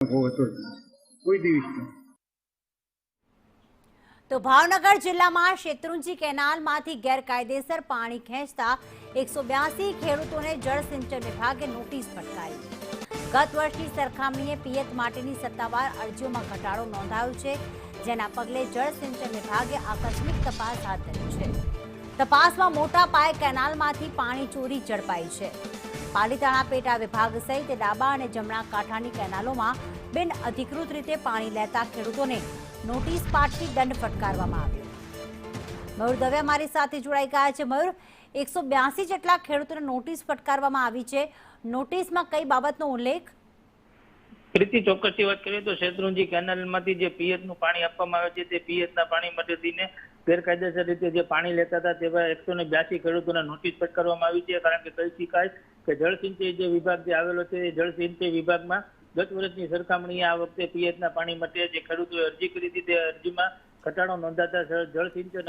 અનુભવ હતો જ નથી, કોઈ દિવસ નહીં. તો ભાવનગર જિલ્લામાં શેત્રુંજી કેનાલમાંથી ગેરકાયદેસર પાણી ખેંચતા 182 ખેડૂતોને જળસિંચન વિભાગે નોટિસ ફટકારી. ગત વર્ષની સરખામણીએ પિયત માટેની સત્તાવાર અરજીઓમાં ઘટાડો નોંધાયો છે, જેના પગલે જળસિંચન વિભાગે આકસ્મિક તપાસ હાથ ધરી છે. તપાસમાં મોટા પાયે કેનાલમાંથી પાણી ચોરી ઝડપાઈ છે. પાલીતાણા પેટા વિભાગ સહિત ડાબા અને જમણા કાંઠાની કેનાલોમાં બિન અધિકૃત રીતે પાણી લેતા ખેડૂતોને નોટિસ પાઠવી દંડ ફટકારવામાં આવ્યો. મયુર દવે અમારી સાથે જોડાઈ ગયા છે. મયુર, 182 જેટલા ખેડૂતોને નોટિસ ફટકારવામાં આવી છે. નોટિસમાં કઈ બાબતનો ઉલ્લેખ? પ્રીતિ, ચોક્કસથી વાત કરીએ તો શેત્રુંજી કેનાલમાંથી જે પિયતનું પાણી આપવામાં આવે છે તે પિયતના પાણી માટેને ગેરકાયદેસર રીતે જે પાણી લેતા હતા તેવા 182 ખેડૂતોને નોટિસ ફટકારવામાં આવી છે. કારણ કે કહી શકાય કે જળસિંચાઈ જે વિભાગ જે આવેલો છે એ જળસિંચાઈ વિભાગમાં ગત વર્ષની સરખામણીએ આ વખતે પિયતના પાણી માટે જે ખેડૂતોએ અરજી કરી હતી તે અરજીમાં ઘટાડો નોંધાતા જળસિંચન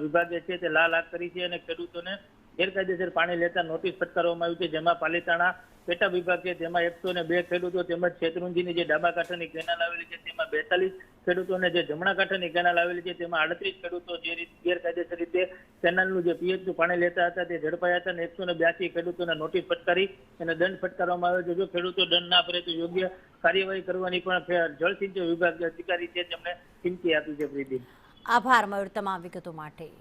વિભાગે છે તે લાલ આંખ કરી છે અને ખેડૂતોને ગેરકાયદેસર પાણી લેતા નોટિસ ફટકારવામાં આવી છે. જેમાં પાલીતાણા પેટા વિભાગ છે તેમાં 102 ખેડૂતો તેમજ શેત્રુંજીની જે ડાબા કાંઠાની કેનાલ આવેલી છે તેમાં 42 ખેડૂતોને જે જમણા કાંઠાની કેનાલ આવેલી છે તેમાં 38 ખેડૂતો જે ગેરકાયદેસર રીતે કેનાલનું જે પિયતનું પાણી લેતા હતા તે ઝડપાયા હતા અને 182 ખેડૂતોને નોટિસ ફટકારી અને દંડ ફટકારવામાં આવ્યો છે. જો ખેડૂતો દંડ ના ભરે તો યોગ્ય કાર્યવાહી કરવાની પણ જળસિંચાઈ વિભાગ અધિકારી છે તેમણે ચીમકી આપી છે. પ્રીતિ, આભાર મયુર તમામ વિગતો માટે.